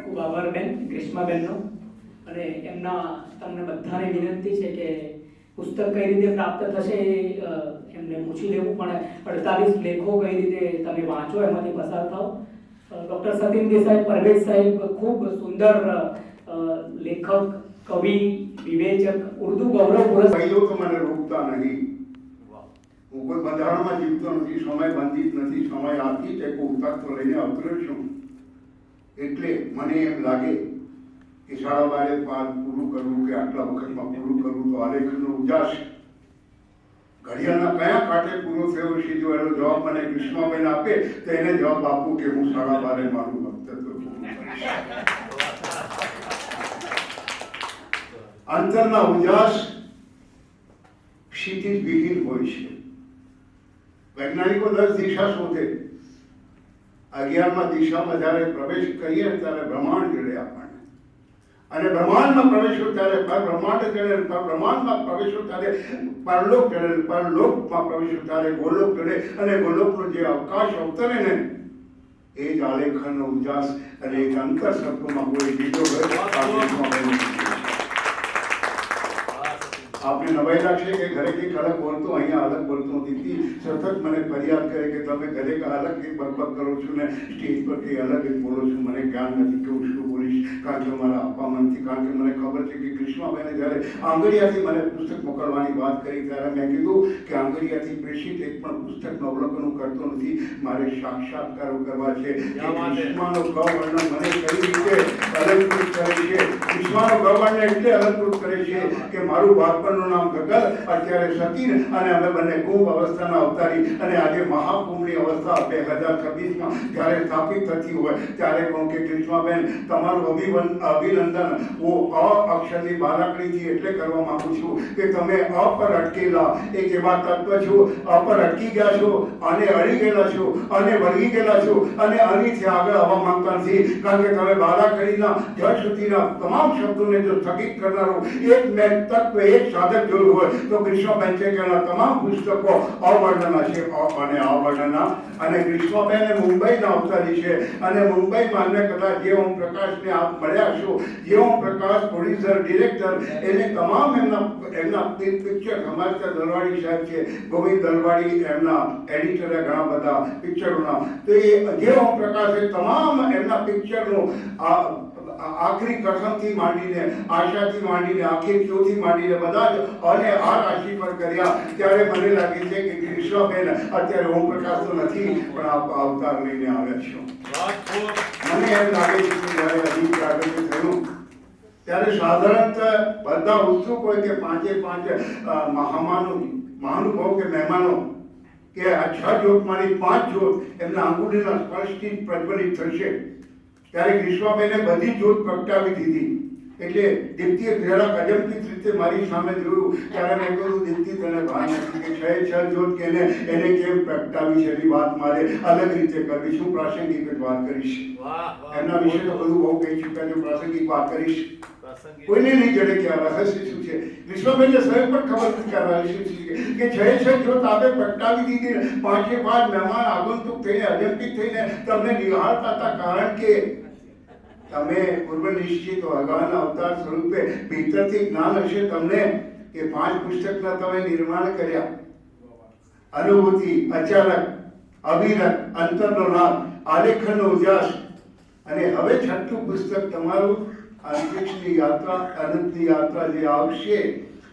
ખૂબ આભાર બેન ગ્રીષ્માબેનનો. અને એમના તમને બધાને વિનંતી છે કે પુસ્તક કઈ રીતે પ્રાપ્ત થશે એમને પૂછી લેવું, પણ 48 લેખો કઈ રીતે તમે વાંચો એમાંથી પસાર થાઓ. ડૉક્ટર સતીન દેસાઈ, પરવેઝ સાહેબ ખૂબ સુંદર લેખક, કવિ, વિવેચક, ઉર્દુ ગૌરવ પુરસ્કાર. પહેલો તો મને રોકતા નહીં. હું કોઈ બંધારણમાં જીવતો નથી, સમય બંધિત નથી, સમય આપી તે તત્વ લઈને અવતર્યો છું. એટલે મને એમ લાગે કે 12:30 પૂરું કરવું કે આટલા વખતમાં પૂરું કરવું તો આલેખનો ઉજાસ ઘડિયાળના કયા કાંઠે પૂરો થયો છે. જો એનો જવાબ મને ગ્રીષ્માબેન આપે તો એને જવાબ આપું કે હું 12:30 મારું વક્તવ્ય પૂરું કરીશ. અંતરના ઉજાસ ક્ષિતિજ વિહીન હોય છે. વૈજ્ઞાનિકો 10 દિશા શોધે. 11મા દિશામાં જ્યારે પ્રવેશ કરીએ ત્યારે બ્રહ્માંડ જડે આપણને, અને બ્રહ્માંડમાં પ્રવેશો ત્યારે બ્રહ્માંડ જડે, બ્રહ્માંડમાં પ્રવેશો ત્યારે પરલોક જડે, પરલોકમાં પ્રવેશો ત્યારે ગોલોક જડે, અને ગોલોકનો જે અવકાશ અવતરે ને એ જ આલેખનનો ઉજાસ. અને એક અંતર શબ્દોમાં કોઈ લીધો હોય आपने नवाई लागे कि घरे की अलग बोलतो અહીંયા अलग बोलतो દીદી સતત મને ફરિયાદ કરે કે તમે ઘરે કા અલગ એક બકબક કરો છો ને સ્ટેજ પર કે અલગ એક બોલો છો. મને જ્ઞાન નથી કે હું શું બોલીશ, કારણ કે મારા આપવા મનથી, કારણ કે મને ખબર છે કે ગ્રીષ્માબેને જ્યારે આંગળીયાથી મને પુસ્તક મોકલવાની વાત કરી ત્યારે મેં કીધું કે આંગળીયાથી પ્રેષિત એક પણ પુસ્તકનું અવલોકન કરતો નથી, મારે સાક્ષાત્કારો કરવા છે. ગ્રીષ્માનો ગવર્ણન મને કઈ રીતે અલંકૃત કરે છે, ગ્રીષ્માનો ગવર્ણન એટલે અલંકૃત કરે છે કે મારું બાળપણ નું નામ ગગલ, અત્યારે સતીન, અને અમે બંને કુંભ અવસ્થાના અવતારી. અને આજે મહાકુંભની અવસ્થા 2026માં જ્યારે સ્થાપિત થતી હોય ત્યારે કહું કે ગ્રીષ્માબેન તમારું અભિનંદન હું અ અક્ષરની બારાકડીથી એટલે કરવા માંગુ છું કે તમે અ પર અટકેલા એક એવા તત્વ છો, અ પર અટકી ગયા છો, અને અડી ગયેલા છો, અને વળગી ગયેલા છો, અને અનીથી આગળ આવવા માંગતા નથી, કારણ કે તમે બારાકડીના જળ સુધીના તમામ શબ્દોને જો સ્થગિત કરનારો એક મેં તત્વ, એક સાધક જોયું હોય તો ગ્રીષ્માબેન છે કે તમામ પુસ્તકો અવર્ણના છે, અને અવર્ણના. અને ગ્રીષ્માબેન મુંબઈના અવતારી છે, અને મુંબઈમાં અન્ય કદાચ જે ઓમ પ્રકાશને આપ મળ્યા છો, જે ઓમ પ્રકાશ પ્રોડ્યુસર, ડિરેક્ટર, એને તમામ એમના પિક્ચર, અમારે ત્યાં દલવાડી સાહેબ છે, ગોવિંદ દલવાડી, એમના એડિટર ઘણા બધા પિક્ચરોના, તો એ જે ઓમ પ્રકાશ એ તમામ એમના પિક્ચરનું આખરી કથમથી માંડીને, આશાથી માંડીને, આખીરથી માંડીને બધા જ અને આ રાશિ પર કર્યા. ત્યારે મને લાગે છે કે ગ્રીષ્માબેન અત્યારે ઓમ પ્રકાશ તો નથી પણ આપ અવતાર લઈને આવ્યા છો. મને એમ લાગે છે કે જ્યારે અધિક પ્રાગટ્ય થયું ત્યારે સાધારણત બધા ઉત્સુક હોય કે 5 મહાનુભાવ કે મહેમાનો કે આ 6 જ્યોતમાંની 5 જ્યોત એમના અંગુલીના સ્પર્શથી પ્રજ્વલિત થશે. ત્યારે ગ્રીષ્માબેને બધી જ્યોત પ્રગટાવી દીધી. એટલે દીપ્તિએ જરાક અજંપિત રીતે મારી સામે જોયું ત્યારે મેં કહ્યું દીપ્તિ તને ભાન નથી કે 6 જ્યોત કે એને કેમ પ્રગટાવી છે, એની વાત મારે અલગ રીતે કરવી. શું પ્રાસંગિક જ વાત કરીશ, એમના વિશે તો બધું બહુ કહી ચૂક્યા છું, પ્રાસંગિક વાત કરીશ. કોઈને નહીં જડે કે આ રહસ્ય શું છે. ગ્રીષ્માબેનને સ્વયં પણ ખબર નથી કે આ રહસ્ય શું છે કે 6 જ્યોત આપણે પ્રગટાવી દીધી, 5 મહેમાન આગંતુક થઈને અજંપિત થઈને તમને નિહાળતા હતા, કારણ કે તમે પૂર્વ નિશ્ચિત અગાઉના અવતાર સ્વરૂપે ભીતરથી જ્ઞાન હશે તમને કે 5 પુસ્તકના તમે નિર્માણ કર્યા. અનુભૂતિ, અચાનક, અવિરત, અંતરનો નાદ, આલેખનનો ઉજાસ, અને હવે 6થું પુસ્તક તમારું અંતરિક્ષની યાત્રા, અનંતની યાત્રા જે આવશે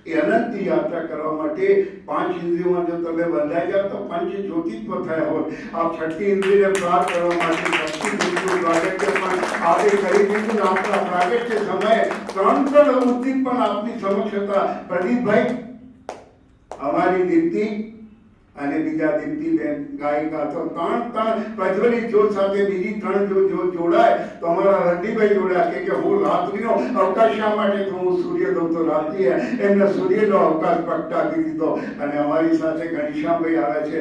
એ અનંતની યાત્રા કરવા માટે 5 ઇન્દ્રિયોમાં જો તમે બંધાઈ જાઓ તો પંચ જ્યોતિત્વ થયા હોય. આ 6ઠ્ઠી ઇન્દ્રિયને પ્રાપ્ત કરવા માટે 6ઠ્ઠી પ્રાગટ્ય પણ આપણે કરી દીધું. આપણા પ્રાગટ્ય સમયે 3 ઉદ્દીપક પણ આપની સમક્ષ હતા. પ્રદીપભાઈ, અમારી દીપ્તિ અને બીજા દીપ્તિબેન ગાયિકા, તો 3 પ્રજ્વલિત જ્યોત સાથે બીજી 3 જ્યોત જોડાય તો અમારા રણજીભાઈ જોડાયા કે હું રાત્રિનો અવકાશ શા માટે તો હું સૂર્ય દઉં તો રાત્રિએ એમને સૂર્યનો અવકાશ પ્રગટાવી દીધો. અને અમારી સાથે ઘનશ્યામભાઈ આવ્યા છે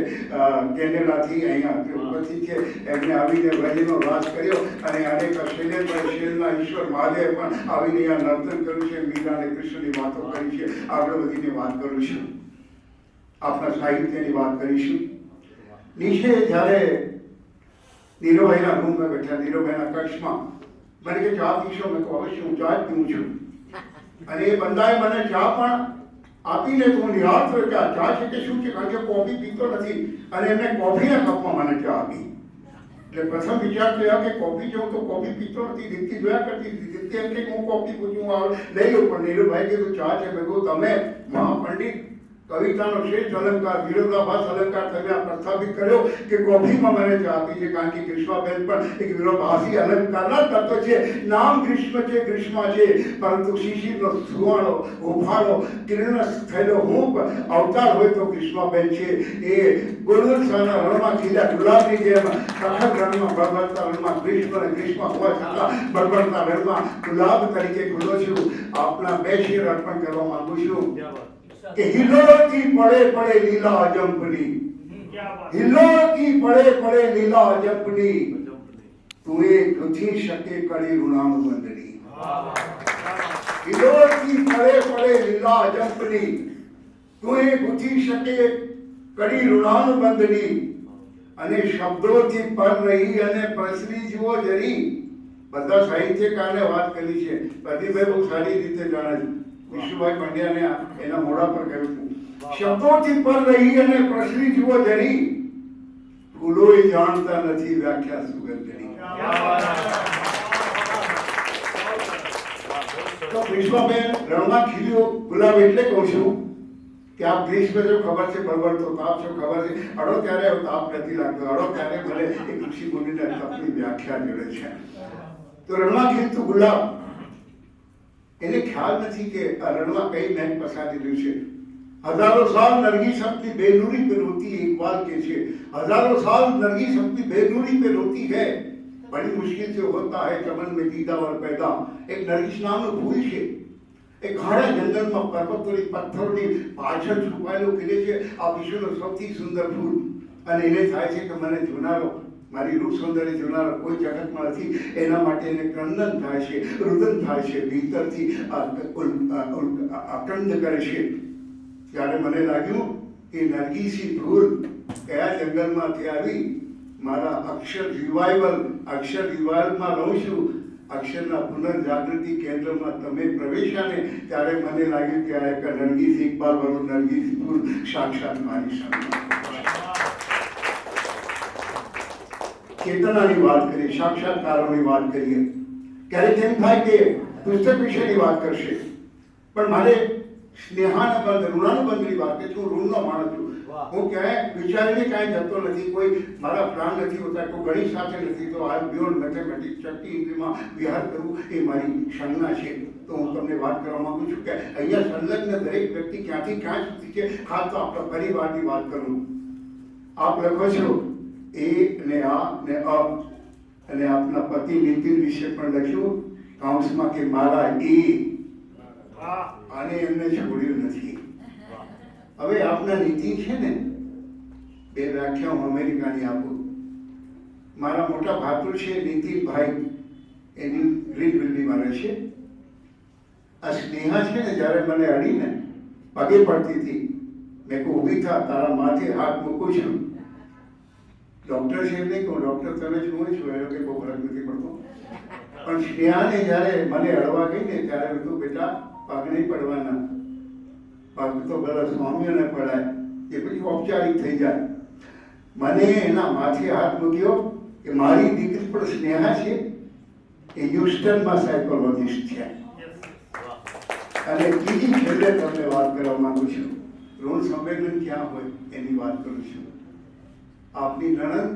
કેનેડાથી, અહીંયા ઉપસ્થિત છે, એમને આવીને વહેલીનો રાસ કર્યો. અને અનેક શૈલેન્દ્રભાઈ, શૈલના ઈશ્વર મહાદેવ પણ આવીને અહીંયા નર્તન કર્યું છે, મીરા અને કૃષ્ણની વાતો કરી છે. આગળ વધીને વાત કરું છું, આપણા સાહિત્યની વાત કરીશું. નીચે જ્યારે નીરુભાઈના રૂમમાં બેઠા, નીરુભાઈના કક્ષમાં મને કે ચા પીશો? મેં કહું અવશ્ય હું ચા જ પીઉં છું. અને એ બંદાએ મને ચા પણ આપીને તો હું નિહાળતો કે આ ચા છે કે શું છે, કારણ કે કોફી પીતો નથી. અને એમને કોફીના કપમાં મને ચા આપી. એટલે પ્રથમ વિચાર થયો કે કોફી જો તો કોફી પીતો નથી. દીપ્તિ જોયા કરતી હતી. દીપ્તિ એમ કે હું કોફી પૂછું લઈ લઉં, પણ નીરુભાઈ કીધું ચા છે. મેં કહું તમે મહાપંડિત કવિતાનો શ્રેષ્ઠ અલંકાર વિરોધાભાસ અલંકાર તમે આ પ્રસ્થાપિત કર્યો કે કોફીમાં મને ચા આપી છે, કારણ કે ગ્રીષ્માબેન પણ એક વિરોધાભાસી અલંકારના તત્વ છે. નામ ગ્રીષ્મ છે, ગ્રીષ્મા છે, પરંતુ શિશિરનો સુવાળો ઉફાળો કિરણ થયેલો હું અવતાર હોય તો ગ્રીષ્માબેન છે. એ ગુણવત્તાના રણમાં ખીલ્યા ગુલાબની જેમ સખત રણમાં બળબડતા રણમાં ગ્રીષ્મ અને ગ્રીષ્મ હોવા છતાં બળબડતા રણમાં ગુલાબ તરીકે ખુલ્લો છું. આપના બે શેર અર્પણ કરવા માંગુ છું કે હિલોતી પડે પડે લીલા અજંપની, હિલોતી પડે પડે લીલા અજંપની, તું એ ગૂંથી શકે કડી ઋણાનુબંધની. હિલોતી પડે પડે લીલા અજંપની, તું એ ગૂંથી શકે કડી ઋણાનુબંધની. અને શબ્દોથી પર રહી અને પ્રસરી જુઓ જરી. બધા સાહિત્યકારને વાત કરી છે. પ્રતિભાઈ બહુ સારી રીતે જાણે છે. વિશુભાઈ પંડ્યાને એના મોઢા પર કહ્યું હતું, શબ્દોથી પર રહી અને પ્રસરી જુઓ જરી, ફૂલોય જાણતા નથી વ્યાખ્યા સુગંધની. તો ગ્રીષ્માબેન રણમાં ખીલ્યો ગુલાબ એટલે કહું છું કે આ ગ્રીષ્મ જો ખબર છે બળબડતો તાપ જો ખબર છે, અડો ત્યારે તાપ નથી લાગતો, અડો ત્યારે ભલે એક ઋષિ મુનિને તપની વ્યાખ્યા મળે છે. તો રણમાં ખીલતું ગુલાબ, એને ખ્યાલ નથી કે આ રણમાં કઈ મહેક પસારી રહ્યું છે. હજારો સાલ નરગીસ अपनी बेनूरी पे रोती है. इकबाल के छे हजारों साल नरगिस अपनी बेनूरी पे रोती है, बड़ी मुश्किल से होता है चमन में दीदा और पैदा. एक नरगिस નામનું ફૂલ છે, એ ઘાડા જંગલમાં પર્વતોની પથ્થરોની પાછળ છુપાયેલું ખીલે છે. આ વિશ્વનું સૌથી સુંદર ફૂલ. અને એને થાય છે કે મને જોનારો, મારી રૂપ સૌંદર્ય જોનારો કોઈ જગતમાં નથી. એના માટે એને ક્રંદન થાય છે, રુદન થાય છે, ભીતરથી અકંદ કરે છે. ત્યારે મને લાગ્યું કે નરગીસી ફૂલ કયા જંગલમાંથી આવી. મારા અક્ષર રિવાઇવલમાં રહું છું. અક્ષરના પુનર્જાગૃતિ કેન્દ્રમાં તમે પ્રવેશ્યા ને ત્યારે મને લાગ્યું કે આ એક નરગીસ ઇકબાલ વાળું નરગીસ ફૂલ સાક્ષાત મારી સામે. ચેતનાની વાત કરીએ, સાક્ષાત્કારોની વાત કરીએ. ક્યારેક એમ થાય કે પુસ્તક વિશેની વાત કરશે, પણ મારે સ્નેહાનુબંધ ઋણાનુબંધની વાત કે હું ઋણનો માણસ છું. હું ક્યાંય વિચારીને કાંઈ જતો નથી. કોઈ મારા પ્લાન નથી હોતા, કોઈ ગણિત સાથે નથી. તો આ બિયોન્ડ મેથેમેટિક્સ શક્તિ ઇન્દ્રિયમાં વિહાર કરવું એ મારી સંજ્ઞા છે. તો હું તમને વાત કરવા માંગુ છું કે અહીંયા સંલગ્ન દરેક વ્યક્તિ ક્યાંથી ક્યાં સુધી છે. ખાસ તો આપણા પરિવારની વાત કરું. આપ લખો છો એ ને આ ને અ, અને આપના પતિ નીતિન વિશે પણ લખ્યું કાઉન્સમાં કે મારા એ, અને એમને છોડ્યું નથી. હવે આપના નીતિ છે ને, બે વ્યાખ્યા હું અમેરિકાની આપું. મારા મોટા ભાતુર છે નીતિનભાઈ, એની ગ્રીનવિલમાં રહે છે. આ સ્નેહા છે ને, જ્યારે મને અડીને પગે પડતી હતી, મેં કહું ઊભી થા, તારા માથે હાથ મૂકું છું. ડૉક્ટર છે એમ નહીં કહું, ડૉક્ટર તમે જ હું છું, એનો કંઈ બહુ ફરક નથી પડતો. પણ સ્નેહાને જ્યારે મને અડવા ગઈ ને ત્યારે બધું બેટા પગ નહીં પડવાના, પગ તો બધા સ્વામીઓને પડાય, એ પછી ઔપચારિક થઈ જાય. મને એના માથે હાથ મૂક્યો કે મારી દીકરી પણ સ્નેહા છે, એ હ્યુસ્ટનમાં સાયકોલોજીસ્ટ છે. અને બીજી છેલ્લે તમને વાત કરવા માંગુ છું, ઋણ સંવેદન ક્યાં હોય એની વાત કરું છું. આપની નણંદ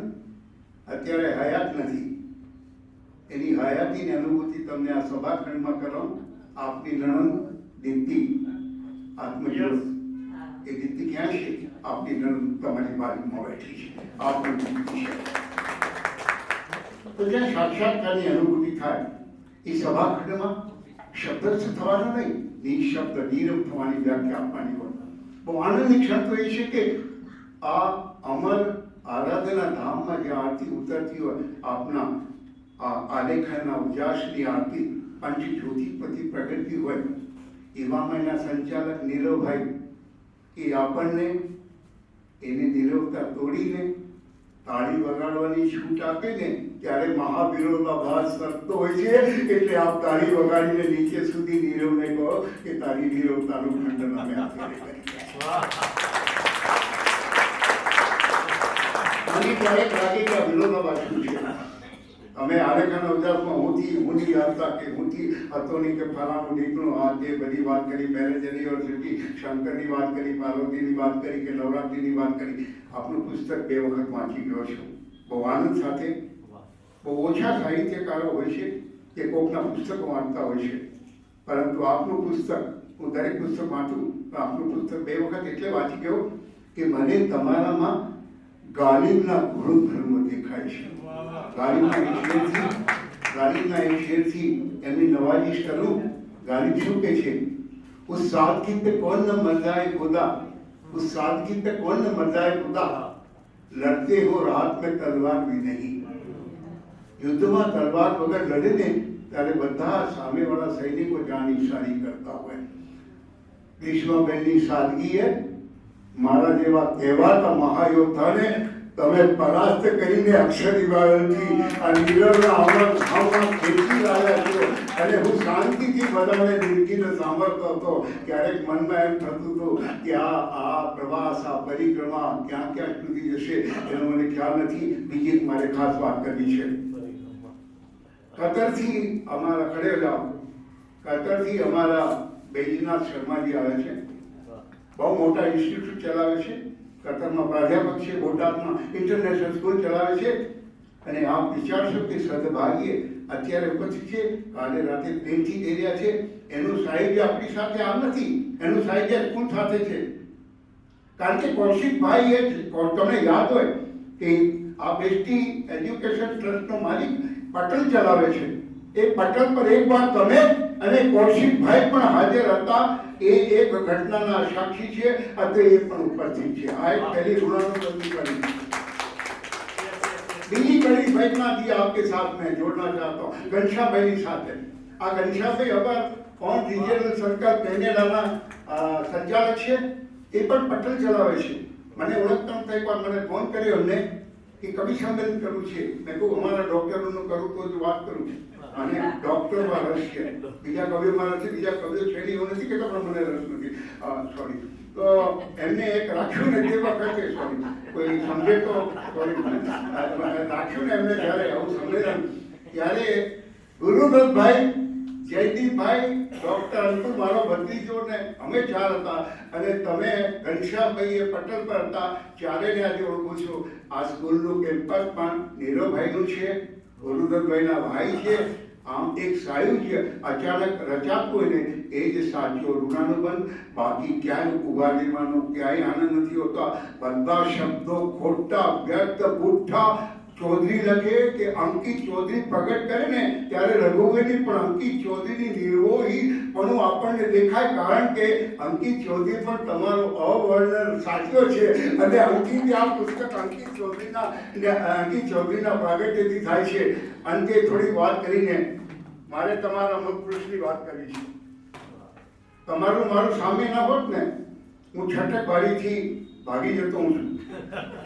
અત્યારે હયાત નથી, એની હયાતીની અનુભૂતિ તમને આ સભાખંડમાં કરાવું. આપની નણંદ દીપ્તિ આત્મજ્યોત, એ દીપ્તિ ક્યાં છે? આપની નણંદ તમારી બાજુમાં બેઠી છે, આપની દીપ્તિ છે. તો જ્યાં સાક્ષાત્કારની અનુભૂતિ થાય એ સભાખંડમાં શબ્દ થવાનો નહીં, નિશબ્દ નીરવ થવાની વ્યાખ્યા આપવાની હોય. બહુ આનંદની ક્ષણ તો એ છે કે આ અમર આરાધના ધામમાં જ્યાં આરતી ઉતરતી હોય, આપના આ આલેખનના ઉજાસની આરતી પંચ જ્યોતિપતિ પ્રગટતી હોય, એવામાં એના સંચાલક નીરવભાઈ એ આપણને એની નીરવતા તોડીને તાળી વગાડવાની છૂટ આપે ને ત્યારે મહાવિરોધાભાસ સરતો હોય છે. એટલે આપ તાળી વગાડીને નીચે સુધી નીરવને કહો કે તારી નીરવતાનું ખંડન અમે અત્યારે કરી રહ્યા છીએ. મને ક્યારેક લાગે કે આ વિરોધાભાસ શું છે. અમે આલેખન અવજારમાં હુંથી હતા કે હુંથી હતો નહીં કે ફલાણું નીકળું આ તે બધી વાત કરી. મેરેજ એનિવર્સરી શંકરની વાત કરી, પાર્વતીની વાત કરી કે નવરાત્રિની વાત કરી. આપનું પુસ્તક 2 વખત વાંચી ગયો છું બહુ આનંદ સાથે. બહુ ઓછા સાહિત્યકારો હોય છે કે કોકના પુસ્તકો વાંચતા હોય છે, પરંતુ આપનું પુસ્તક, હું દરેક પુસ્તક વાંચું તો આપનું પુસ્તક 2 વખત એટલે વાંચી ગયો કે મને તમારામાં ગાલિબના ગુણધર્મ દેખાય છે. गालिबના एक शेर थी એમની નવાજીશ કરું. गालिब શું કહે છે? उस सादगी पे कौन न मर जाए खुदा, उस सादगी पे कौन न मर जाए खुदा, लड़ते हो रात में तलवार भी नहीं. યુદ્ધમાં તલવાર વગર લડે ને ત્યારે બધા સામેવાળા સૈનિકો જાન ઇશારી કરતા હોય. ભીષ્મબેનની સાદગી એ મારા જેવા કહેવાતા મહાયોદ્ધાને તમે પરાસ્ત કરીને અક્ષરીવાળથી આ નીરવના આમાં ખેંચી લાવ્યા છો. અને હું શાંતિથી બધાને નિર્ગીને સાંભળતો હતો. ક્યારેક મનમાં એમ થતું હતું કે આ પ્રવાસ, આ પરિક્રમા ક્યાં ક્યાં સુધી જશે એનો મને ખ્યાલ નથી. બીજી એક મારે ખાસ વાત કરવી છે. કતરથી અમારા ખડે જાઓ, કતરથી અમારા બૈજનાથ શર્માજી આવે છે. બહુ મોટા ઇન્સ્ટિટ્યૂટ ચલાવે છે. કતરમાં પ્રાધ્યાપક છે, બોટાદમાં ઇન્ટરનેશનલ સ્કૂલ ચલાવે છે. અને આપ વિચારશો કે સદભાગ્યે અત્યારે ઉપસ્થિત છે, કાલે રાતે પ્લેનથી જઈ રહ્યા છે. એનું સાહિત્ય આપણી સાથે આમ નથી, એનું સાહિત્ય સ્કૂલ સાથે છે. કારણ કે કૌશિકભાઈ એ તમને યાદ હોય કે આ બેસ્ટી એજ્યુકેશન ટ્રસ્ટનો માલિક પટેલ ચલાવે છે. એ પટેલ પર એક વાર તમે અને કૌશિકભાઈ પણ હાજર હતા. એ એક ઘટનાના સાક્ષી છે. અત્રે એ પણ ઉપસ્થિત છે. આ એક પહેલી ઋણાનુબંધી કરી. બીજી कड़ी घटना थी आपके साथ में जोड़ना चाहता हूँ घनश्याम भाई साथ. આ ઘનશ્યામ ભાઈ હવે કોણ રિજિયનલ સર્કલ કેનેડાના સંચાલક છે. એ પણ પટેલ ચલાવે છે. મને ઓળખતા નતા. એકવાર મને ફોન કર્યો એમને કે કવિ સંમેલન કરવું છે. મેં કહું અમારા ડોક્ટરોનું કરું તો જ વાત કરું છું. અને ડોક્ટરમાં રસ છે. બીજા કવિઓમાં રસ છે, બીજા કવિઓ છે એવું નથી કહેતા, પણ મને રસ નથી. સોરી. તો એમને એક રાખ્યું ને તે વખતે સોરી કોઈ સમજે તો સોરી રાખ્યું ને એમને જ્યારે આવું સંમેલન ત્યારે ગુરુદત્તભાઈ, જયદીપભાઈ, ડોક્ટર અંકુર મારો ભત્રીજો ને અમે 4 હતા. અને તમે ઘનશ્યામભાઈ પટેલ પર હતા. ચારેને આજે ઓળખું છું. આ સ્કૂલનું કેમ્પસ પણ નીરવભાઈનું છે, ગુરુદત્તભાઈના ભાઈ છે. આમ એક સાયુજ્ય અચાનક રચાતું હોય ને એ જ સાચો ઋણાનુબંધ. બાકી ક્યાંય ઉભા રહેવાનો ક્યાંય આનંદ નથી હોતો. બધા શબ્દો ખોટા, વ્યર્થ, બુઠ્ઠા. ચૌધરી લખે કે અંકિત ચૌધરી પ્રગટ કરે ને ત્યારે રઘુવીરની પણ અંકિત ચૌધરીની નિર્મોહી પણ આપણને દેખાય. કારણ કે અંકિત ચૌધરી પણ તમારો અવર્ણન સાચ્યો છે. અને અંકિત આ પુસ્તક અંકિત ચૌધરીના પ્રાગટ્યથી થાય છે. અંતે થોડી વાત કરીને મારે તમારા મુખપુરુષની વાત કરવી છે. તમારું મારું સામે ના હોત ને હું છટકબારીથી ભાગી જતો હું છું.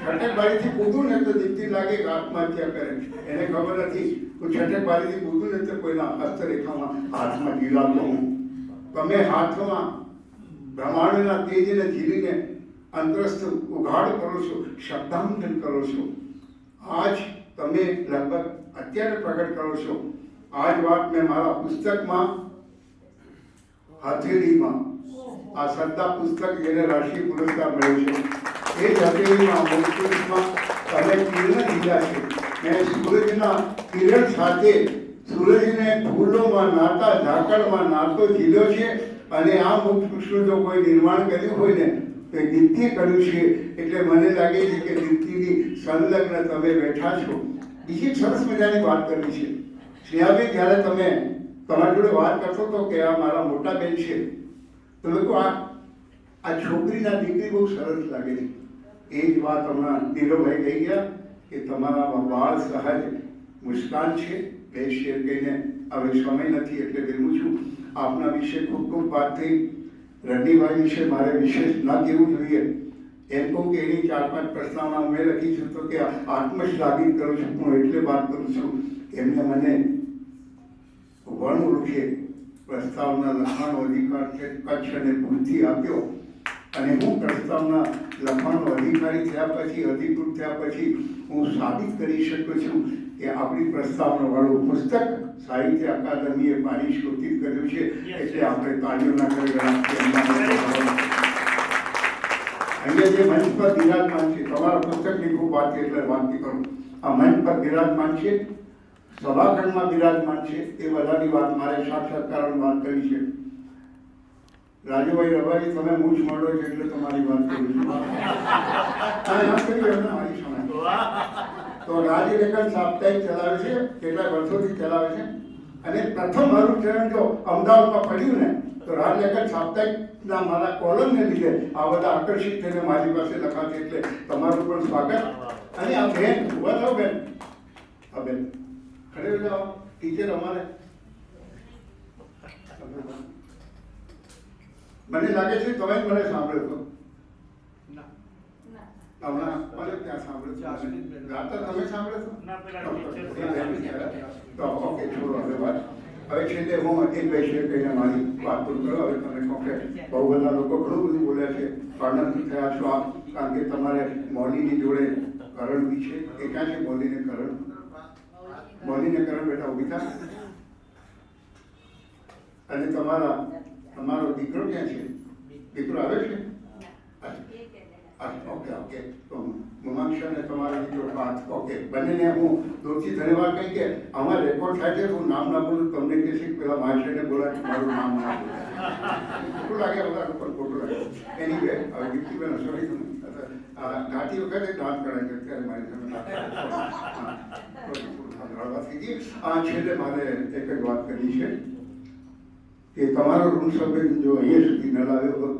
છટકબારીથી કૂદું ને તો દીકરી લાગે કે આત્મહત્યા કરે. એને ખબર નથી હું છટકબારીથી કૂદું ને તો કોઈના હસ્તરેખામાં હાથમાં ઝીલાતો હું. તમે હાથમાં બ્રહ્માંડના તેજને ઝીલીને અંતરસ્થ ઉઘાડ કરો છો, શબ્દાંકન કરો છો. આજ તમે લગભગ અત્યારે પ્રગટ કરો છો. આ જ વાત મેં મારા પુસ્તકમાં હથેળીમાં આ શ્રદ્ધા પુસ્તક જેને રાષ્ટ્રીય પુરસ્કાર મળ્યો છે એ જ હથેળીમાં મુખપુરુષમાં તમે કિરણ દીધા છે. મેં સૂરજના કિરણ સાથે સૂરજને ફૂલોમાં નાતા ઝાકળમાં નાતો ઝીલ્યો છે. અને આ મુખપુરુષનું જો કોઈ નિર્માણ કર્યું હોય ને તો દીપ્તિએ કર્યું છે. એટલે મને લાગે છે કે દીપ્તિની સંલગ્ન તમે બેઠા છો. બીજી એક સરસ મજાની વાત કરવી છે. સ્નેહાબેન, જ્યારે તમે તમારી જોડે વાત કરશો તો કે આ મારા મોટા બેન છે, તો લોકો આ છોકરીના દીકરી બહુ સરસ લાગે છે. એ જ વાત હમણાં નીરવભાઈ કહી ગયા કે તમારા વાળ સહજ મુસ્કાન છે. 2 શેર કહીને હવે સમય નથી એટલે વિરમું છું. આપના વિશે ખૂબ ખૂબ વાત થઈ. રણજીભાઈ વિશે મારે વિશેષ ન કહેવું જોઈએ. એમ કહું કે એની 4-5 પ્રસ્તાવના મેં લખી છે તો કે આત્મશ્લાઘિત કરું છું, હું એટલે વાત કરું છું. એમને મને વણવૃક્ષે પ્રસ્તાવના લખવાનો અધિકાર છે, કચ્છ અને ભૂલથી આપ્યો, અને હું પ્રસ્તાવના લખવાનો અધિકારી થયા પછી, અધિકૃત થયા પછી હું સાબિત કરી શકું છું કે આપણી પ્રસ્તાવનાવાળું પુસ્તક સાહિત્ય અકાદમીએ પારિતોષિક કર્યું છે. એટલે આપણે તાળીઓના અહીંયા જે મંચ પર બિરાજમાન છે, તમારા પુસ્તકની ખૂબ વાત છે એટલે વાત કરું. આ મંચ પર બિરાજમાન છે, સભાખંડમાં બિરાજમાન છે, એ બધાની વાત મારે સાક્ષાત્કારની વાત કરી છે. રાજુભાઈ રબારી, તમે મૂછ મળો છો એટલે તમારી વાત કરું છું. મારી સામે તો રાજલેખન સાપ્તાહિક ચલાવે છે, કેટલા વર્ષોથી ચલાવે છે, અને પ્રથમ મારું ચરણ જો અમદાવાદમાં પડ્યું ને તો રાજલેખન સાપ્તાહિકના મારા કોલમને લીધે આ બધા આકર્ષિત થઈને મારી પાસે લખાશે. એટલે તમારું પણ સ્વાગત. અને આ બેન ઉભા થાવ, બેન આ બેન ખડે જાઓ, ટીચર અમારે મને લાગે છે તમે મને સાંભળ્યો છો. હમણાં મને ત્યાં સાંભળ્યો ગાતા તમે સાંભળ્યો છો? તો ઓકે, છોડો હવે વાત. હવે છેલ્લે હું એક બે શેર કહીને મારી વાત પૂરી કરું. હવે તમે કહો કે બહુ બધા લોકો ઘણું બધું બોલ્યા છે, આનંદ થયા છો આપ, કારણ કે તમારે મોલીની જોડે કરણ બી છે. એ ક્યાં છે મોલીને કરણ? મોલીને કરણ બેટા ઉભી થાય. અને તમારો દીકરો ક્યાં છે? દીકરો આવે છે? Okay okay. તો મમાક્ષા ને તમારા દીકરો વાત. ઓકે, બંનેને હું દોસ્તી ધન્યવાદ કહી કે આમાં રેકોર્ડ થાય છે. હું નામ ના બોલું, તમને કહે છે પેલા માસ્ટરને બોલાય મારું નામ ના બોલે. ખોટું લાગે, બધા ઉપર ખોટું લાગે. એની વે હવે દીપ્તિબેન સોરી, ગાતી વખતે દાંત કઢાય છે ત્યારે મારી સામે થઈ ગઈ. છેલ્લે મારે એક જ વાત કરવી છે કે તમારો ઋણ સંબંધ જો અહીંયા સુધી ન લાવ્યો હોત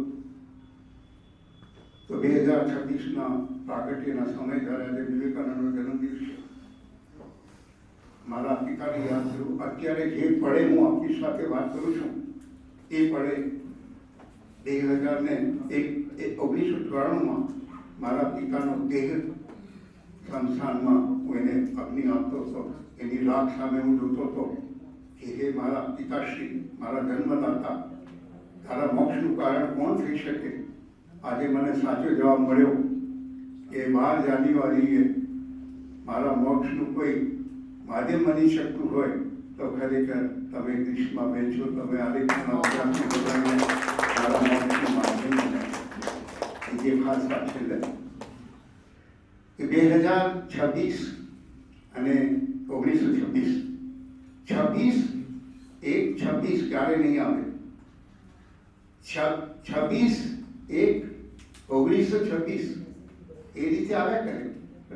તો 2026ના પ્રાગટ્યના સમય જ્યારે આજે વિવેકાનંદનો જન્મદિવસ છે, મારા પિતાને યાદ કર્યું. અત્યારે જે પળે હું આપની સાથે વાત કરું છું એ પળે 1994માં મારા પિતાનો દેહ સ્મશાનમાં હું એને અગ્નિ આપતો હતો. એની રાખ સામે હું જોતો હતો કે હે મારા પિતાશ્રી, મારા જન્મદાતા, તારા મોક્ષનું કારણ કોણ થઈ શકે? આજે મને સાચો જવાબ મળ્યો કે 12 જાન્યુઆરીએ મારા મોક્ષનું કોઈ માધ્યમ બની શકતું હોય તો ખરેખર તમે ગ્રીષ્માબેન છો. તમે આલેખના અભ્યાસને બધાને મારા મોક્ષનું માધ્યમ બનાવ્યું. જે ખાસ વાત છે કે 2026 અને 1926 26 ક્યારે નહીં આવે? 26/1/1926 એ રીતે આવ્યા કરે.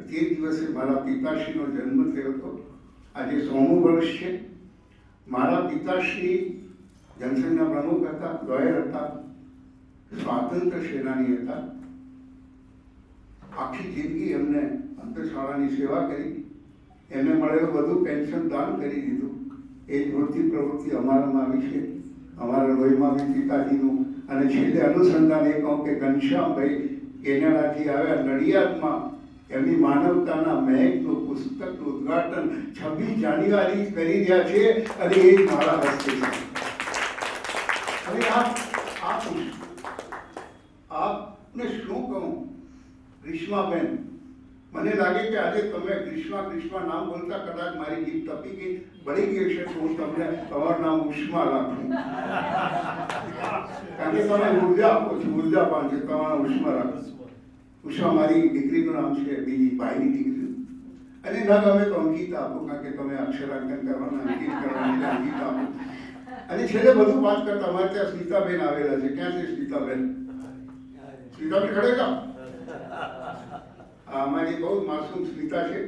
તે દિવસે મારા પિતાશ્રીનો જન્મ થયો હતો. આજે 100મું વર્ષ છે. મારા પિતાશ્રી જનસંઘના પ્રમુખ હતા, લોયર હતા, સ્વાતંત્ર્ય સેનાની હતા. આખી જિંદગી એમને અંતશાળાની સેવા કરી. એમને મળેલું બધું પેન્શન દાન કરી દીધું. એ જ વૃત્તિ પ્રવૃત્તિ અમારામાં આવી છે, અમારા લોહીમાં બી પિતાજીનું. અને છેલ્લે અનુસંધાન એ કહું કે ઘનશ્યામભાઈ કેનેડાથી આવ્યા, નડિયાદમાં એમની માનવતાના મહેકનું પુસ્તકનું ઉદ્ઘાટન 26 જાન્યુઆરી કરી રહ્યા છે, અને એ જ મારા હસ્તે છે. હવે આપને શું કહું ગ્રીષ્માબેન, મને લાગે કે આજે તમે ગ્રીષ્મા નામ બોલતા કદાચ મારી જીભ તપી ગઈ, બળી ગઈ છે, તો હું તમને તમારું નામ ઉષ્મા રાખું. કારણ કે તમે ઉર્જા આપો છો, ઉર્જા પાન છે, તમારા ઉષ્મા રાખો. ઉષા મારી દીકરીનું નામ છે, બીજી ભાઈની દીકરી. અને ના ગમે તો અંકિતા આપો, કારણ કે તમે અક્ષરાંકન કરવાના, અંકિત કરવાના, અંકિતા આપો. અને છેલ્લે બધું વાત કરતા અમારે ત્યાં સ્મિતાબેન આવેલા છે. ક્યાં છે સ્મિતાબેન? સ્મિતાબેન ખડેકા. અમારી બહુ માસૂમ સ્મિતા છે.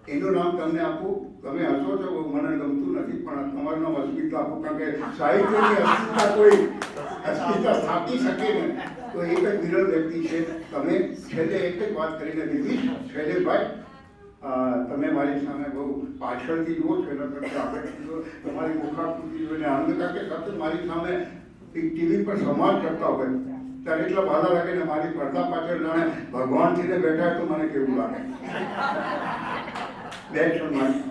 એનું નામ તમને આપું. તમે હસો છો, મને ગમતું નથી, પણ તમારું નામ અસ્મિતા આપો, કારણ કે સાહિત્યની અસ્મિતા કોઈ અસ્મિતા સ્થાપી શકે ને તો એક જ વિરલ વ્યક્તિ છે. તમે છેલ્લે એક જ વાત કરીને દીધી. શૈલેષભાઈ, તમે મારી સામે બહુ પાછળથી જુઓ છો, એના કરતાં આગળથી જુઓ. તમારી મુખાકૃતિ જોઈને આનંદ, કારણ કે સતત મારી સામે ટીવી પર સંવાદ કરતા હોય. ત્યારે એટલા ભાલા લાગે ને મારી પડદા પાછળ જાણે ભગવાન થઈને બેઠા તો મને કેવું લાગે. બે ક્ષણ મારી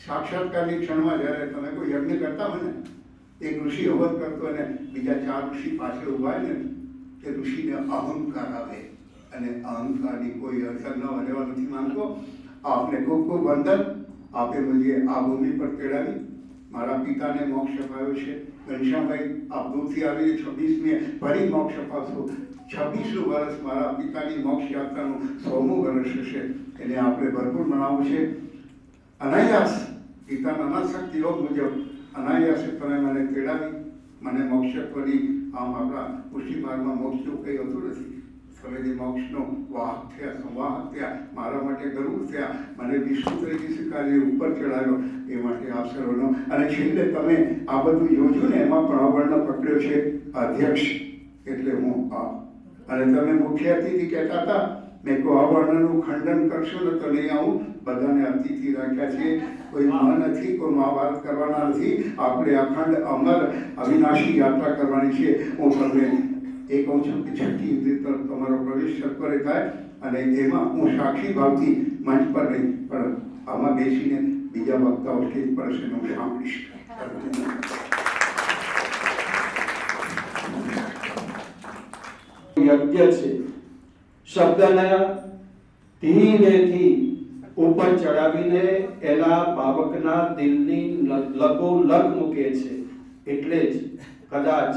સાક્ષાત્કારની ક્ષણમાં જ્યારે તમે કોઈ યજ્ઞ કરતા હોય ને, એક ઋષિ હવન કરતો અને બીજા 4 ઋષિ પાછળ ઉભા ને, તે ઋષિને અહંકાર આવે અને અહંકારની કોઈ અસર ન રહેવા નથી માંગતો. આપને ખૂબ ખૂબ વંદન. આપે મને આ ભૂમિ પર તેડાવી મારા પિતાને મોક્ષ અપાયો છે. ઘનશ્યામભાઈ આપ દૂરથી આવીને 26મીએ ફરી મોક્ષ અપાવશો. 26મું વર્ષ મારા પિતાની મોક્ષ યાત્રાનું 100મું વર્ષ હશે. એને આપણે ભરપૂર મનાવવું છે. અનાયાસ પિતાના અનાશક્તિ યોગ મુજબ અનાયાસે તમે મને તેડાવી મને મોક્ષત્વની આમ આપણા પુષ્ટિ માર્ગમાં મોક્ષ જેવું કંઈ હોતું નથી. સવેદી મોક્ષનો વાહક થયા, સંવાહક થયા, મારા માટે ગરુડ થયા, મને વિષ્ણુ તરીકે સ્વીકારી ઉપર ચડાવ્યો. એ માટે આપ સર્વનો અને છેલ્લે તમે આ બધું યોજ્યું ને એમાં પણ અવર્ણ પકડ્યો છે અધ્યક્ષ, એટલે હું આ અને તમે મુખ્ય અતિથિ કહેતા હતા. મેં કહું આ વર્ણનનું ખંડન કરશો ને તો નહીં આવું. બધાને અતિથિ રાખ્યા છે. કોઈ મા નથી, કોઈ મહાભારત કરવાના નથી. આપણે અખંડ અમર અવિનાશી યાત્રા કરવાની છે. હું તમને એ કહું છું કે છઠ્ઠી યુદ્ધ તરફ તમારો પ્રવેશ સત્વરે થાય અને એમાં હું સાક્ષી ભાવથી મંચ પર નહીં પણ આમાં બેસીને બીજા વક્તાઓ સ્ટેજ પર હશે હું સાંભળીશ. યજ્ઞ છે શબ્દને ધીરેથી ઉપર ચડાવીને એના બાળકના દિલની લગો લગ મૂકે છે. એટલે જ કદાચ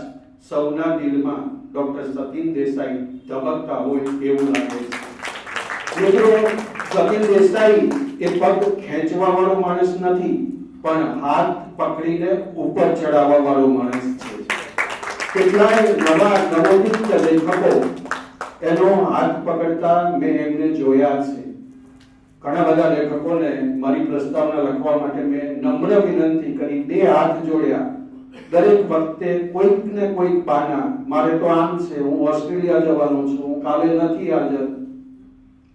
સૌના દિલમાં ડોક્ટર સતીન દેસાઈ ધબકતા હોય એવું લાગે છે. મિત્રો, સતીન દેસાઈ એ પગ ખેંચવા વાળો માણસ નથી, પણ હાથ પકડીને ઉપર ચડાવવા વાળો માણસ છે. કેટલાય નવોદિત લેખકો એનો હાથ પકડતા મેં એમને જોયા છે. ઘણા બધા લેખકોને મારી પ્રસ્તાવના લખવા માટે મેં નમ્ર વિનંતી કરી, 2 હાથ જોડ્યા. દરેક વખતે કોઈક ને કોઈક બહાના, મારે તો આમ છે, હું ઓસ્ટ્રેલિયા જવાનો છું, હું કાલે નથી હાજર.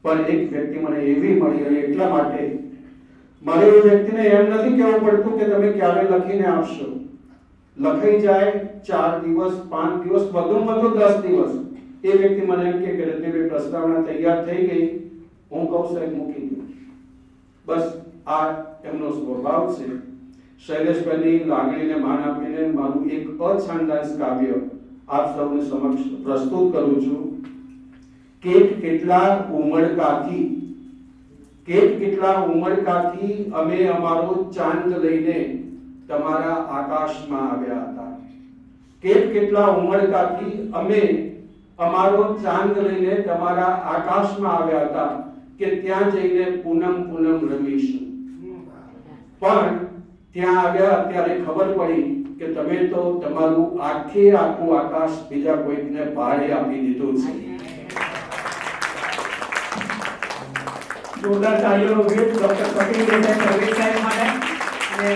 પણ એક વ્યક્તિ મને એવી મળી અને એટલા માટે મારે એ વ્યક્તિને એમ નથી કહેવું પડતું કે તમે ક્યારે લખીને આપશો. લખાઈ જાય 4 દિવસ 5 દિવસ વધુમાં વધુ 10 દિવસ. એ વ્યક્તિ મને એમ કે રત્નભાઈ પ્રસ્તાવના તૈયાર થઈ ગઈ, હું કહું સાહેબ મૂકી દઉં. બસ આ એમનો સ્વભાવ છે. શૈલેષભાઈની લાગણીને માન આપીને મારું એક અછાંદાસ કાવ્ય આપ સૌની સમક્ષ પ્રસ્તુત કરું છું. કેટલા ઉમળકાથી અમે અમારો ચાંદ લઈને તમારા આકાશમાં આવ્યા હતા. કેટલા ઉમળકાથી અમે અમારો ચાંદ લઈને તમારા આકાશમાં આવ્યા હતા કે ત્યાં જઈને પૂનમ રમીશું. પણ ત્યાં આવ્યા ત્યારે ખબર પડી કે તમે તો તમારું આખું આકાશ બીજા કોઈકને ભાડે આપી દીધું છે. જોરદાર તાળીઓ ડોક્ટર સતીન દેસાઈ પ્રવેશ સાહેબ માટે અને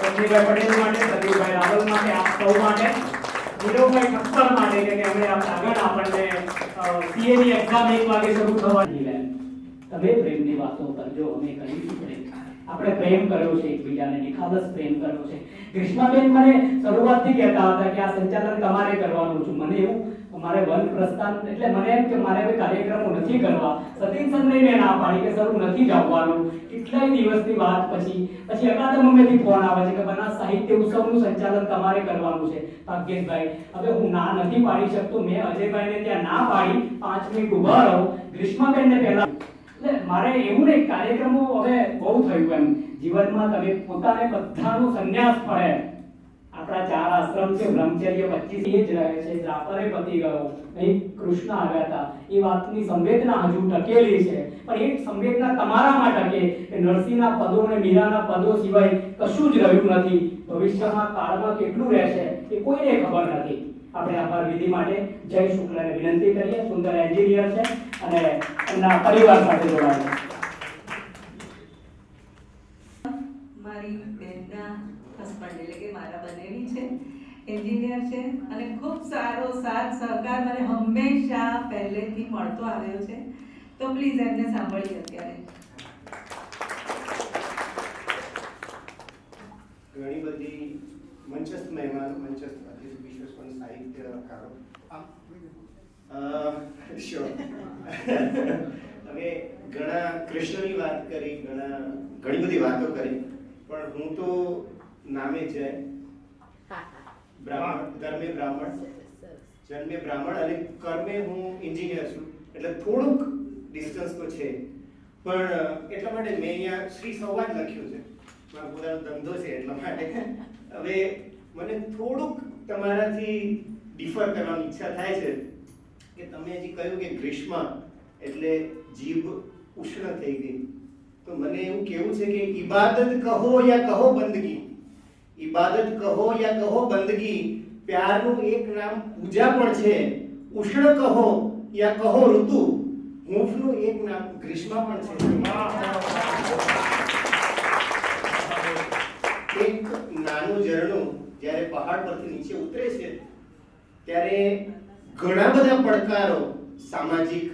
રજનીભાઈ પટેલ માટે, પ્રદીપભાઈ રાવલ માટે, આપ સૌ માટે, નીરવભાઈ ઠક્કર માટે કે અમે આગળ આપણને સીએની એક્ઝામ 1 વાગે શરૂ થવાની છે. તમે પ્રેમની વાતો કરજો, અમે કરીશું પ્રેમ. આપણે પ્રેમ કર્યો છે એકબીજાને, નિખાલસ પ્રેમ કર્યો છે. ગ્રીષ્માબેન મને શરૂઆતથી કહેતા હતા કે આ સંચાલન તમારે કરવાનું છું. મને એવું મારે વન પ્રસ્થાન એટલે મને એમ કે મારે હવે કાર્યક્રમો નથી કરવા. સતીન સંઘને મેં ના પાડી કે શરૂ નથી જવાનું. કેટલાય દિવસની વાત પછી અકાદમીમાંથી ફોન આવે છે કે બનાસ સાહિત્ય ઉત્સવનું સંચાલન તમારે કરવાનું છે. ભાગ્યેશભાઈ, હવે હું ના નથી પાડી શકતો. મેં અજયભાઈને ત્યાં ના પાડી, 5 મિનિટ ઊભા રહો. ગ્રીષ્માબેનને પહેલા એટલે મારે એવું નહીં, કાર્યક્રમો હવે બહુ થયું એમ જીવનમાં. તમે પોતાને બધાનો સંન્યાસ પડે. આપણા 4 આશ્રમ છે, બ્રહ્મચર્ય 25 એ જ રહે છે. દ્રાપરે પતી ગયો, અહીં કૃષ્ણ આવ્યા હતા. એ વાતની સંવેદના હજુ ટકેલી છે. પણ એ સંવેદના તમારામાં ટકે કે નરસિંહના પદો અને મીરાના પદો સિવાય કશું જ રહ્યું નથી. ભવિષ્યમાં કાળમાં કેટલું રહેશે એ કોઈને ખબર નથી. આપણે આભાર વિધિ માટે જય શુક્લને વિનંતી કરીએ. સુંદર એન્જિનિયર છે અને એમના પરિવાર સાથે જોડાયેલા. મારી બેનના હસબન્ડ એટલે કે મારા બનેવી છે, એન્જિનિયર છે અને ખૂબ સારો સાથ સહકાર મને હંમેશા પહેલેથી મળતો આવ્યો છે. તો પ્લીઝ એમને સાંભળીએ અત્યારે. ઘણી બધી મંચસ્થ મહેમાનો, મંચસ્થ અતિથિ વિશેષ પણ સાહિત્યકારો શ્યોર હવે ઘણા કૃષ્ણની વાત કરી, ઘણી બધી વાતો કરી, પણ હું તો નામે જય, બ્રાહ્મણ, ધર્મે બ્રાહ્મણ, જન્મે બ્રાહ્મણ અને કર્મે હું એન્જિનિયર છું, એટલે થોડુંક ડિસ્ટન્સ તો છે. પણ એટલા માટે મેં અહીંયા શ્રી સંવાદ લખ્યું છે, મારો પોતાનો ધંધો છે એટલા માટે. હવે મને થોડુંક તમારાથી ડિફર કરવાની ઈચ્છા થાય છે કે તમે હજી કહ્યું કે ગ્રીષ્મ એટલે જીભ ઉષ્ણ થઈ ગઈ, તો મને એવું કહેવું છે કે ઇબાદત કહો યા કહો બંદગી, ઇબાદત કહો યા કહો બંદગી, પ્યારનું એક નામ પૂજા પણ છે. ઉષ્ણ કહો યા કહો ઋતુ, હૂંફનું એક નામ ગ્રીષ્મ પણ છે. એક નાનું ઝરણું જ્યારે પહાડ પરથી નીચે ઉતરે છે ત્યારે ઘણા બધા પડકારો, સામાજિક,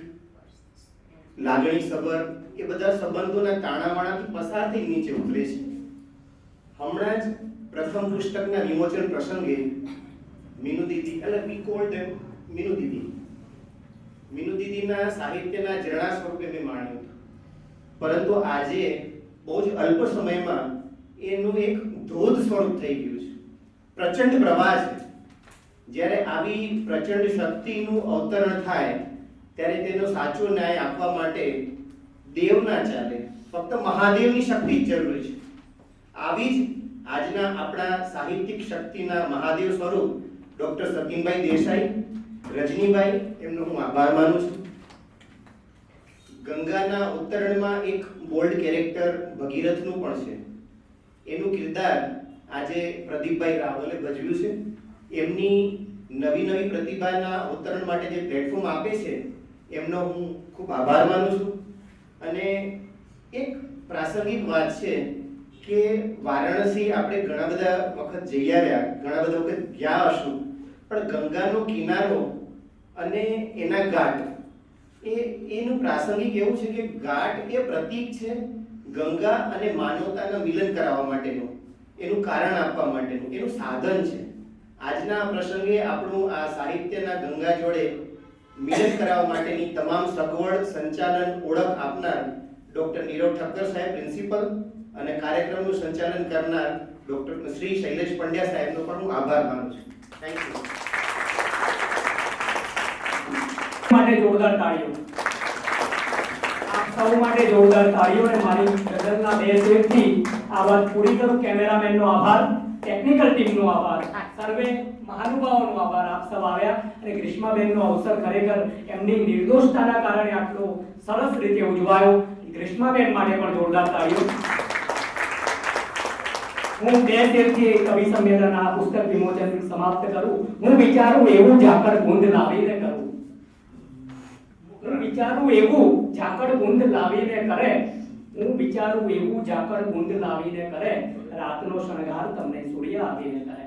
લાગણીસભર, એ બધા સંબંધોના તાણાવાણાથી પસાર થઈ નીચે ઉતરે છે. હમણાં જ પ્રથમ પુસ્તકના વિમોચન પ્રસંગે મીનુ દીદી, એટલે વી કોલ ધેમ મીનુ દીદી, મીનુ દીદીના સાહિત્યના ઝરણા સ્વરૂપે મેં માણ્યું હતું. પરંતુ આજે બહુ જ અલ્પ સમયમાં એનું એક ધોધ સ્વરૂપ થઈ ગયું છે, પ્રચંડ પ્રવાહ છે. જ્યારે આવી પ્રચંડ શક્તિનું અવતરણ થાય ત્યારે તેનો સાચો ન્યાય આપવા માટે દેવ ના ચાલે, ફક્ત મહાદેવની શક્તિ જ જરૂરી છે. આવી જ આજના આપણા સાહિત્યિક શક્તિના મહાદેવ સ્વરૂપ ડોક્ટર સતીનભાઈ દેસાઈ, રજનીભાઈ, એમનો હું આભાર માનું છું. ગંગાના ઉત્તરણમાં એક બોલ્ડ કેરેક્ટર ભગીરથનું પણ છે, એનું કિરદાર આજે પ્રદીપભાઈ રાવલે ભજવ્યું છે. એમની નવી પ્રતિભાના અવતરણ માટે જે પ્લેટફોર્મ આપે છે એમનો હું ખૂબ આભાર માનું છું. અને એક પ્રાસંગિક વાત છે કે વારાણસી આપણે ઘણા બધા વખત જઈ આવ્યા, ઘણા બધા વખત ગયા હશું, પણ ગંગાનો કિનારો અને એના ઘાટ, એનું પ્રાસંગિક એવું છે કે ઘાટ એ પ્રતીક છે ગંગા અને માનવતાના મિલન કરાવવા માટેનું, એનું કારણ આપવા માટેનું, એનું સાધન છે. આજના પ્રસંગે આપણું આ સાહિત્યના ગંગા જોડે મિલન કરાવવા માટેની તમામ સગવડ, સંચાલન, ઓળખ આપનાર ડોક્ટર નીરવ ઠક્કર સાહેબ, પ્રિન્સિપલ, અને કાર્યક્રમનું સંચાલન કરનાર ડોક્ટર શ્રી શૈલેષ પંડ્યા સાહેબનો પણ હું આભાર માનું છું. Thank you. માટે જોરદાર તાળીઓ, આપ સૌ માટે જોરદાર તાળીઓ. અને મારી ગઝલના બે શેરથી આ વાત પૂરી કરું. કેમેરામેનનો આભાર, ટેકનિકલ ટીમનો આભાર, સર્વે મહાનુભાવોનો આભાર. આપ સૌ આવ્યા અને ગ્રીષ્માબેનનો અવસર ખરેખર એમની નિર્દોષતાના કારણે આટલો સરસ રીતે ઉજવાયો. ગ્રીષ્માબેન માટે પણ જોરદાર તાળીઓ. હું બે શેરથી કવિ સંમેલન આ પુસ્તક વિમોચન સમાપ્ત કરું. હું વિચારું એવું ઝાકળ ગુંદ લાવીને કરું, હું વિચારું એવું ઝાકળ ગુંદ લાવીને કરે, હું વિચારું એવું ઝાકળ ગુંદ લાવીને કરે, રાતનો શણગાર તમને સૂર્ય આવીને કરે.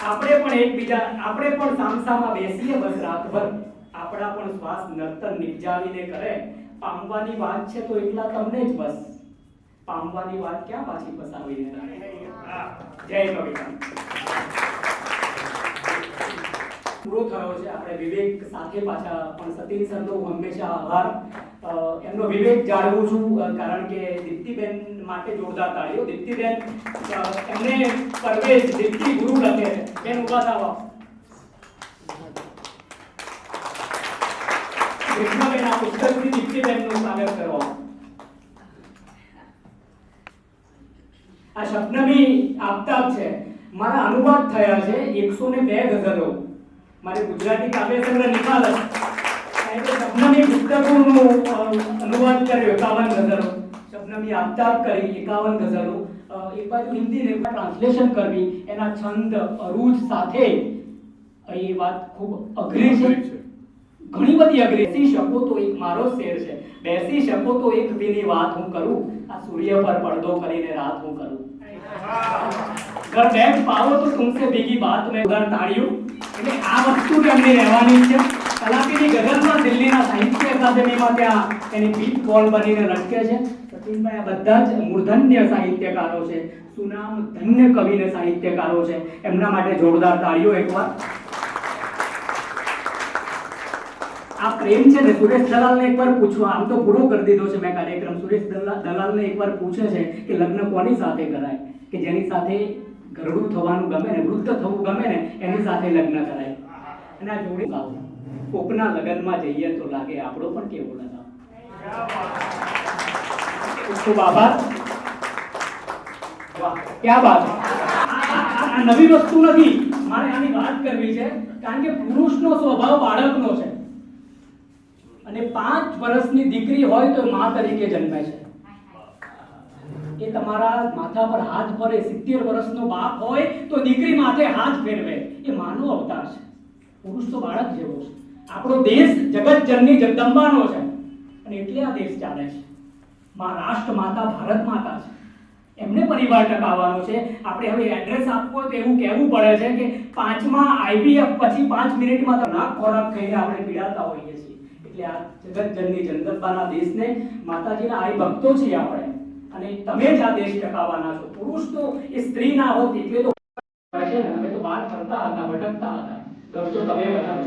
આપણે પણ સામસામા બેસીએ બસ રાતભર, આપણા પણ શ્વાસ નર્તન નિપજાવીને કરે. પામવાની વાત છે તો એકલા તમને જ બસ, પામવાની વાત ક્યાં પાછી ફસાવીને કરે. જય કવિતા. પૂરો થયો છે. આપણે વિવેક સાથે પાછા પણ સતીન સરનો હું હંમેશા આભાર, એમનો વિવેક જાળવું છું, કારણ કે દીપ્તિબેન માટે જોરદાર તાળીઓ. દીપ્તિબેન એમને પરવેશ દીપ્તિ ગુરુ લખે છે. બેન ઉભા થાવ. કૃષ્ણબેન આ પુસ્તકથી દીપ્તિબેનનું સ્વાગત કરો. આ શબ્નમી આફતાબ છે. મારા અનુવાદ થયા છે 102 ગઝલો. મારે ગુજરાતી કાવ્ય સંગ્રહ નિકાલ શબનમી પુસ્તકોનું અનુવાદ કર્યો 51 ગઝલો. શબનમી આફતાબ કરી 51 ગઝલો. એક બાજુ હિન્દી ને ટ્રાન્સલેશન કરવી, એના છંદ અરૂજ સાથે, એ વાત ખૂબ અઘરી છે, ઘણી બધી અઘરી. બેસી શકો તો એક મારો શેર છે, બેસી શકો તો એક બીની વાત હું કરું, આ સૂર્ય પર પડદો કરીને રાત હું કરું. ઘર બેઠ પાવો તો તુમસે ભીગી બાત મેં ઉધાર તાળ્યું. એટલે આ વસ્તુ એમની રહેવાની છે. કલાપીની ગગનમાં દિલ્હીના સાહિત્ય અકાદમીમાં ત્યાં એની બીટ બોલ બનીને લટકે છે. સચિનભાઈ આ બધા જ મૂર્ધન્ય સાહિત્યકારો છે, સુનામ ધન્ય કવિને સાહિત્યકારો છે. એમના માટે જોરદાર તાળીઓ એકવાર. આ પ્રેમ છે ને, સુરેશ દલાલને એકવાર પૂછવા, આમ તો પૂરો કરી દીધો છે મેં કાર્યક્રમ. સુરેશ દલાલને એકવાર પૂછે છે કે લગ્ન કોની સાથે કરાય, કે જેની સાથે ઘરડું થવાનું ગમે ને, વૃદ્ધ થવું ગમે ને, એની સાથે લગ્ન કરાય. અને આ જોડી લાવો, કોકના લગ્નમાં જઈએ તો લાગે આપણો પણ કેવો લગાવ. ખૂબ આભાર. વાહ, ક્યા બાત. આ નવી વસ્તુ નથી, મારે આની વાત કરવી છે, કારણ કે પુરુષનો સ્વભાવ બાળકનો છે, અને 5 વર્ષની દીકરી હોય તો મા તરીકે જન્મે છે. એ તમારા માથા પર હાથ ફરે, 70 વર્ષનો બાપ હોય તો દીકરી માથે હાથ ફેરવે, એ માનો અવતાર છે. પુરુષ તો બાળક જેવો છે. આપણો દેશ જગત જનની જગદંબાનો છે, અને એટલે આ દેશ ચાલે છે. રાષ્ટ્ર માતા ભારત માતા છે, એમને પરિવાર ટકાવવાનો છે. આપણે હવે એડ્રેસ આપવું હોય તો એવું કહેવું પડે છે કે 5મા IVF પછી 5 મિનિટમાં તો નાક ખોરાક ખાઈને આપણે પીડાતા હોઈએ છીએ. એટલે આ જગત જનની જગદંબાના દેશને માતાજીના આઈ ભક્તો છીએ આપણે, અને તમે જ આ દેશ ટકાવવાના છો. પુરુષ તો એ સ્ત્રી ના હોત એટલે તો અમે તો બહાર ફરતા હતા, ભટકતા હતા. તો તમે બધા